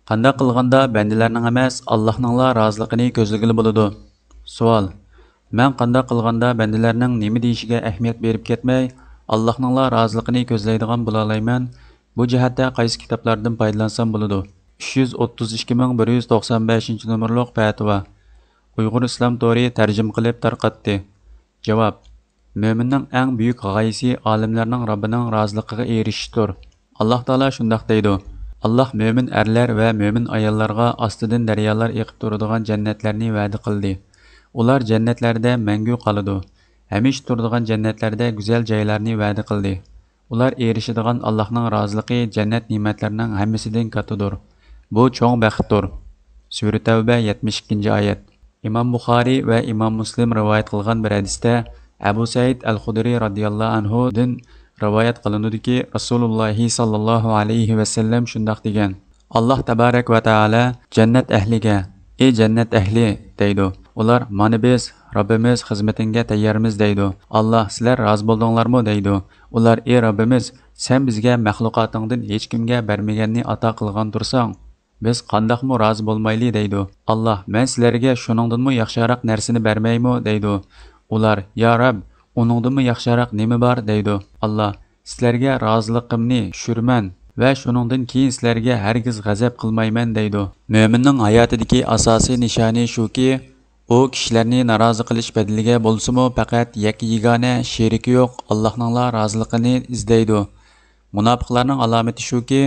Qanday qilganda bandalarning emas, Allohning roziligini ko'zlagili bo'ladi? Savol. Men qanday qilganda bandalarning nima deyishiga ahamiyat berib ketmay, Allohning roziligini ko'zlaydigan bo'la olayman? Bu jihatda qaysi kitoblardan foydalansam bo'ladi? 332195 nomerlik fatvo. Uyg'ur Islom To'ri tarjima qilib tarqatdi. Javob. Mo'minning eng buyuk g'oyasi olimlarning Robbining roziligiga erishishdir. Alloh taolo shunday deydi: Allah mo'min erlar va mo'min ayollarga ostidan daryolar eqib turadigan jannatlarni va'da qildi. Ular jannatlarda mangu qoladi. Hamish turadigan jannatlarda go'zal joylarni va'da qildi. Ular erishadigan Allohning roziligi jannat ne'matlarining hammasidan kattadir. Bu cho'ng baxtdir. Sura Tavba 72-oyat. Imom Buxoriy va Imom Muslim rivoyat qilgan bir hadisda Abu Said al-Xudri radhiyallohu anhu dan rivoyat qilinadiki, Rasululloh sallallohu alayhi va sallam shunday degan: Alloh tabarak va taolo jannat ahliga: "Ey jannat ahli", deydi. Ular: "Mana biz Robbimiz xizmatingga tayyormiz", deydi. Alloh: "Sizlar rozi bo'ldinglarmi?" deydi. Ular: "Ey Robbimiz, sen bizga maxluqotingdan hech kimga bermaganni ato qilgan tursang, biz qandoqmi rozi bo'lmayli", deydi. Alloh: "Men sizlarga shuningdanmi yaxshiroq narsani bermaymi?" deydi. Ular: "Ya Robb, uningdanmi yaxshiroq nima bor?" deydi. Alloh: "Sizlarga roziligimni tushirman va shuningdan keyin sizlarga hargiz g'azab qilmayman", deydi. Mo'minning hayotidagi asosiy nishoni shuki, u kishilarni norozi qilish badaliga bo'lsa-mu faqat yagona sheriki yo'q Allohning roziligini izlaydi. Munofiqlarning alomati shuki,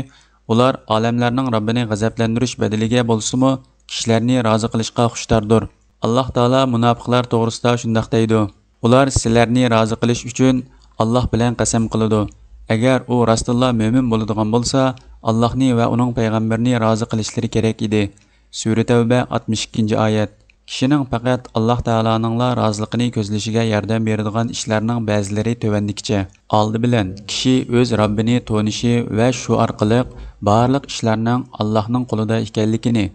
ular olamlarning Robbini g'azablantirish badaliga bo'lsa-mu kishilarni rozi qilishga xushtordir. Alloh taolo munofiqlar to'g'risida shunday deydi: Ular sizlarni rozi qilish uchun Alloh bilan qasam qiladi. Agar u rostilla mo'min bo'ladigan bo'lsa, Allohni va uning payg'ambarini rozi qilishlari kerak edi. Sura Tavba 62-oyat. Kishining faqat Alloh taoloning roziligini ko'zlashiga yordam beradigan ishlarning ba'zilari tovandikicha. Oldi bilan kishi o'z Robbini tonishi va shu orqali barliq ishlarning Allohning qo'lida ekanligini,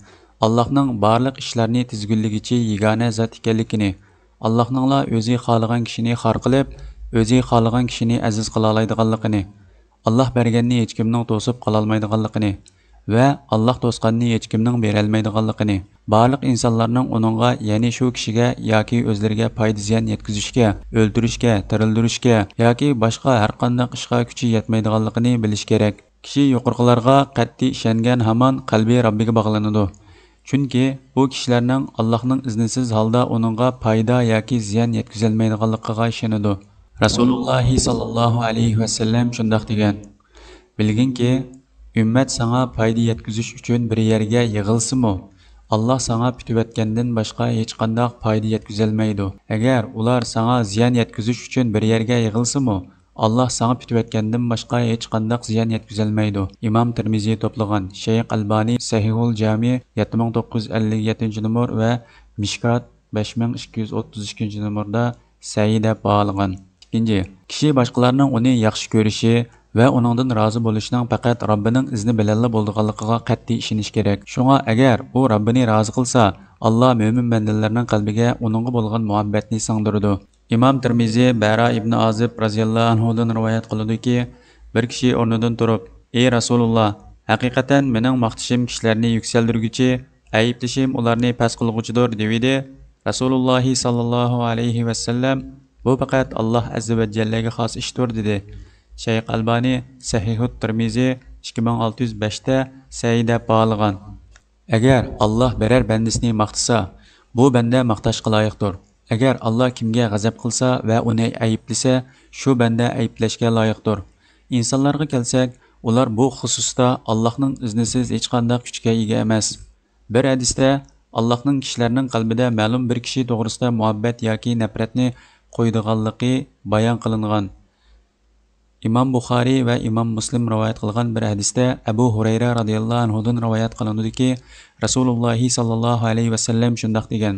Allohning barliq ishlarni tizginligicha yagona zot ekanligini, Allohning o'zi xohlagan kishini xor qilib, o'zi xohlagan kishini aziz qila oladiganligini, Alloh berganni hech kimning to'sib qila olmaydiganligini va Alloh to'sqanni hech kimning bera olmaydiganligini, barliq insonlarning uningga, ya'ni shu kishiga yoki o'zlariga foyda ziyon yetkazishga, o'ldirishga, tirildirishga yoki boshqa har qanday ishga kuchi yetmaydiganligini bilish kerak. Kishi yuqorqilarga qat'iy ishongan hamon qalbi Robbiga bog'lanadi. Chunki bu kishilarning Allohning iznisiz holda uningga foyda yoki ziyon yetkazolmaydiganligiga ishonadi. Rasululloh sallallohu alayhi va sallam shunday degan: Bilginki, ummat sana foyda yetkazish uchun bir yerga yig'ilsa-mu, Alloh sana putayotgandan boshqa hech qanday foyda yetkazolmaydi. Agar ular sana ziyon yetkazish uchun bir yerga yig'ilsa-mu, Alloh sana putayotgandan boshqa hech qanday ziyon yetkazolmaydi. Imom Tirmiziy to'plagan, Shayx Albani Sahihul Jami 7957 nomer va Mishkat 5232 nomerda sahih deb baholgan. Ikkinchi, kishi boshqalarning uni yaxshi ko'rishi va uningdan rozi bo'lishining faqat Robbining izni bilan bo'lganligiga qat'iy ishonish kerak. Shunga agar u Robbini rozi qilsa, Alloh mo'min bandalarning qalbiga uningga bo'lgan muhabbatni singdiradi. Imom Tirmiziy Bara ibn Azib radhiyallohu anhu dan rivoyat qiladi-ki, bir kishi o'rnidan turib: "Ey Rasululloh, haqiqatan mening maqtashim kishilarni yuksaldirguchi, ayblashim ularni past qilguchidir", dedi. Rasululloh sallallohu alayhi va sallam: "Bu faqat Alloh azza va jallaga xos ishdir", dedi. Shayx Albani Sahihut Tirmiziy 2605 da sahih deb baholgan. Agar Alloh biror bandasini maqtasa, bu banda maqtashga loyiqdir. Agar Alloh kimga g'azab qilsa va uni ayblasa, shu banda ayblashga loyiqdir. İnsanlarga kelsak, ular bu xususda Allohning iznisiz hech qanday kuchga ega emas. Bir hadisda Allohning kishilarning qalbida ma'lum bir kishi to'g'risida muhabbat yoki nafratni qo'ydiganligi bayon qilingan. İmam Buxoriy va Imom Muslim rivoyat qilgan bir hadisda Abu Hurayra radhiyallohu anhu dan rivoyat qilinadiki, Rasululloh sallallohu alayhi va sallam shunday degan: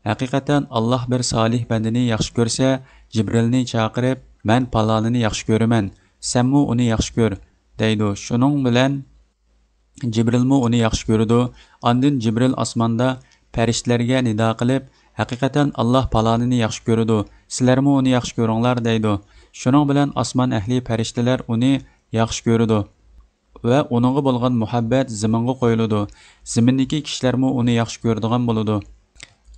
Haqiqatan Alloh bir solih bandani yaxshi ko'rsa, Jibrilni chaqirib, "Men palonini yaxshi ko'raman, senmi uni yaxshi ko'r", deydi. Shuning bilan Jibrilmi uni yaxshi ko'radi. Ondan Jibril osmonda farishtalarga nido qilib, "Haqiqatan Alloh palonini yaxshi ko'radi, sizlarmi uni yaxshi ko'ringlar", deydi. Shuning bilan osmon ahli farishtalar uni yaxshi ko'radi va uningga bo'lgan muhabbat zaminga qo'yiladi. Zimindagi kishilarmi uni yaxshi ko'radigan bo'ladi.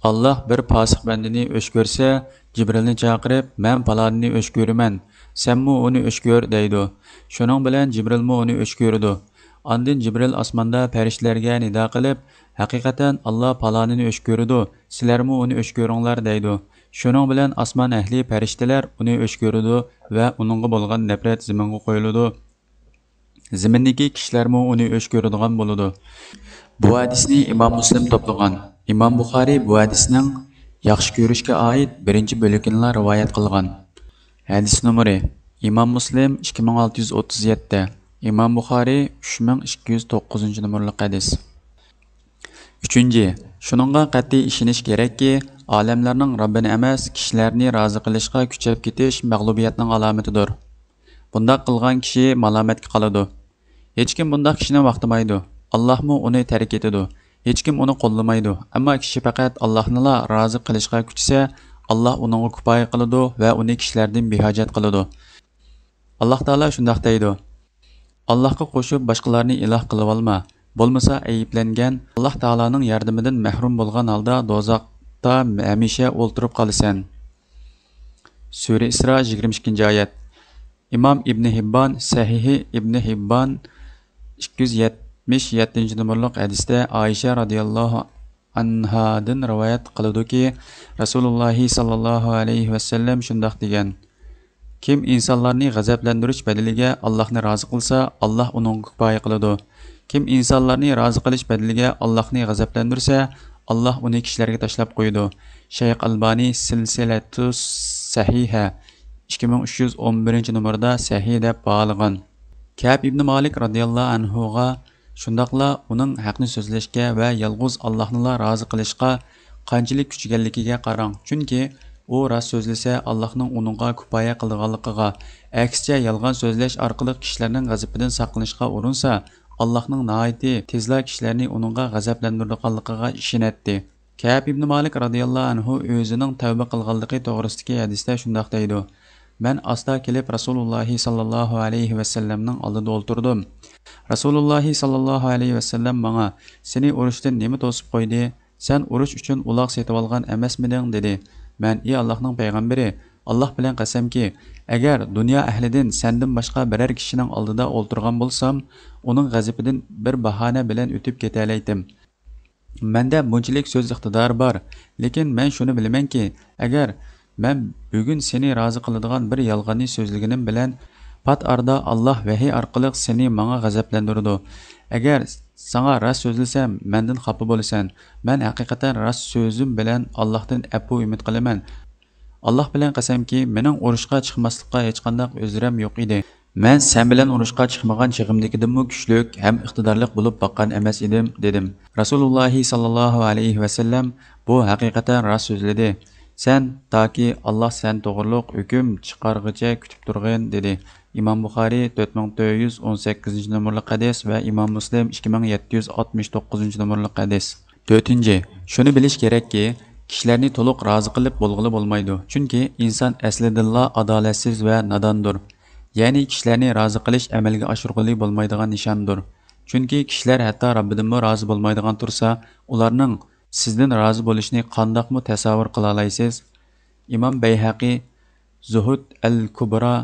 Allah bir pasiq bandini o'ch ko'rsa, Jibrilni chaqirib, "Men palonini o'ch ko'raman, senmi uni o'ch ko'r" deydi. Shuning bilan Jibrilmi uni o'ch ko'rdi. Andin Jibril osmonda farishtalarga nido qilib, "Haqiqatan Allah palonini o'ch ko'rdi, sizlarmi uni o'ch ko'ringlar" deydi. Shuning bilan osmon ahli farishtalar uni o'ch ko'rdi va uningga bo'lgan nafrat zaminga qo'yiladi. Zimindagi kishilarmi uni o'ch ko'radigan bo'ladi. Bu hadisni Imom Muslim to'plagan. Imom Buxoriy bu hadisning yaxshi ko'rishga oid birinchi bo'lagini rivoyat qilgan. Hadis nomeri Imom Muslim 2637, Imom Buxoriy 3209 nomerli hadis. 3. Shuningga qat'iy ishonish kerakki, olamlarning Robbini emas, kishilarni rozi qilishga kuchab ketish mag'lubiyatning alomatidir. Bundaq qilgan kishi malomatga qoladi. Hech kim bundaq kishini vaqtimaydi. Allohmi uni tark etadi. Hech kim uni qo'llamaydi. Ammo kishi faqat Allohnila rozi qilishga kuchsa, Alloh uningga kifoya qiladi va uni kishilardan behojat qiladi. Alloh taolo shunday deydi: Allohga qo'shib boshqalarni iloh qilib olma. Bo'lmasa ayiblangan Alloh taoloning yordamidan mahrum bo'lgan holda dozoqda hamisha o'ltirib qolasan. Sura Isro 22-oyat. Imom Ibn Hibban Sahihi Ibn Hibban 277 nomerli hadisda Aisha radhiyallohu anhadan rivoyat qiladi-ki, Rasululloh sallallohu alayhi va sallam shunday degan: Kim insonlarni g'azablantirish badaliga Allohni rozi qilsa, Alloh uning kifoya qiladi. Kim insonlarni rozi qilish badaliga Allohni g'azablantirsa, Alloh uni kishilarga tashlab qo'ydi. Shayx Albani Silsilatus Sahiha 2311-nomerda sahih deb baholagan. Ka'b ibn Malik radhiyallohu anhuga shundaqla uning haqni so'zlashga va yolg'iz Allohnila rozi qilishga qanchalik kuchganligiga qarang. Chunki u rost so'zlasa Allohning uningga kifoya qilganligiga, aksicha yolg'on so'zlash orqali kishilarning g'azabidan saqlanishga urinsa, Allohning nihoyati tezla kishilarni uningga g'azablantirganligiga ishonadi. Ka'b ibn Malik radhiyallohu anhu o'zining tavba qilganligi to'g'risidagi hadisda shunday deydi: Men asta kelib Rasululloh sallallohu alayhi va sallamning oldida o'ltirdim. Rasululloh sallallohu alayhi va sallam menga: "Seni urushdan nima to'sib qo'ydi? Sen urush uchun uloq setib olgan emasmiding?" dedi. Men: "Ey Allohning payg'ambari, Alloh bilan qasamki, agar dunyo ahlidan sendan boshqa biror kishining oldida o'ltirgan bo'lsam, uning g'azabidan bir bahona bilan o'tib ketalaydim. Menda bunchalik so'z iqtidori bor, lekin men shuni bilamanki, agar men bugun seni rozi qiladigan bir yolg'onni so'zlaganim bilan pat arda Alloh vahiy orqali seni menga g'azablantirdi. Agar sana rost so'zlasam, mendan xafa bo'lasan. Men haqiqatan rost so'zim bilan Allohdan afv umid qilaman. Alloh bilan qasamki, mening urushga chiqmaslikqa hech qanday o'zrim yo'q edi. Men sen bilan urushga chiqmagan chig'imdikidimmi kuchlik ham iqtidorli bo'lib boqqan emas edim" dedim. Rasululloh sallallohu alayhi va sallam bu haqiqatan rost so'zladi. Sen toki Alloh sen to'g'riliq hukm chiqarg'icha kutib turg'in dedi. Imom Buxoriy 4418 nomerli hadis va Imom Muslim 2769 nomerli hadis. 4. Shuni bilish kerakki, kishilarni to'liq rozi qilib bo'lg'ili bo'lmaydi. Chunki inson aslidilla adolatsiz va nodondir. Ya'ni kishilarni rozi qilish amalga oshirg'ili bo'lmaydigan nishondir. Chunki kishilar hatto Robbidanmi rozi bo'lmaydigan tursa, ularning sizdan rozi bo'lishini qandoqmi tasavvur qila olaysiz? Imom Bayhaqi Zuhud al-Kubra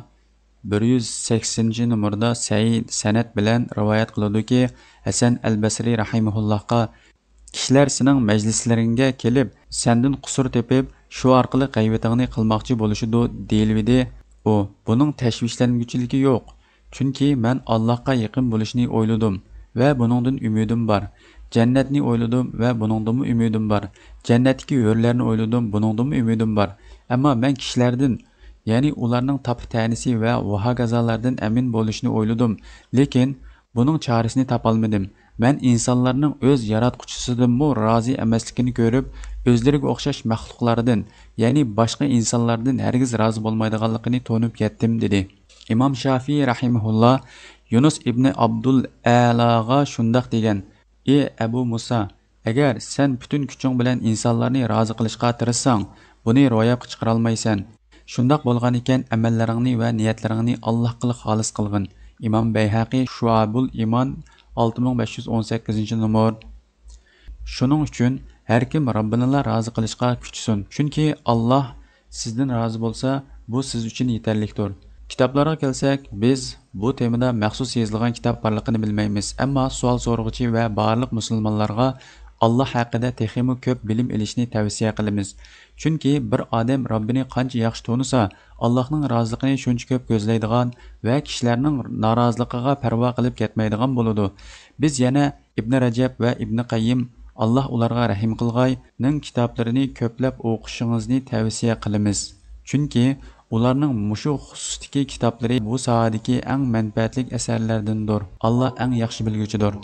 180-nomerda sahih sanad bilan rivoyat qiladi-ki, Hasan al-Basri rahimahullohga kishilar sening majlislaringga kelib, sendan qusur tepib, shu orqali g'aybatingni qilmoqchi bo'lishidi deyildi. U: "Buning tashvishlanguchiligi yo'q. Chunki men Allohga yaqin bo'lishni o'yladim va buningdan umidim bor. Jannatni o'yladim va buningdan umidim bor. Jannatdagi yo'llarni o'yladim, buningdan umidim bor. Ammo men kishilardan, ya'ni ularning tap-tanisi va vahagazalardan amin bo'lishni o'yladim, lekin buning chorasini topolmadim. Men insonlarning o'z yaratquchisidanmi rozi emasligini ko'rib, o'zlariga o'xshash maxluqlardan, ya'ni boshqa insonlardan hargiz rozi bo'lmaydiganligini to'nib ketdim" dedi. Imom Shafiy rahimahulloh Yunus ibn Abdul A'laga shunday degan: "Ey Abu Musa, agar sen butun kuching bilan insonlarni rozi qilishga tirishsang, buni ro'yobga chiqara olmaysan. Shundoq bo'lgan ekan, amallaringni va niyatlaringni Allohga xolis qilgin. İmam Beyhaqi Şuabul İman 6518 numar. Şunun üçün her kim Rabbinila razı qilishga kuchsin. Chunki Alloh sizdan rozi bo'lsa, bu siz uchun yetarlikdir. Kitoblarga kelsak, biz bu temada maxsus yozilgan kitob borligini bilmaymiz. Ammo savol so'rg'uchi va barliq musulmonlarga Alloh haqida texmi ko'p bilim olishni tavsiya qilamiz. Chunki bir odam Rabbini qancha yaxshi tanisa, Allohning roziligini shuncha ko'p ko'zlaydigan va kishilarning noroziligiga parvo qilib ketmaydigan bo'ladi. Biz yana Ibn Rajab va Ibn Qayyim Allah ularga rahim qilg'ayning kitoblarini ko'plab o'qishingizni tavsiya qilamiz. Chunki ularning mushu xususdagi kitoblari bu sohadagi eng manfaatli asarlardandir. Alloh eng yaxshi bilguvchidir.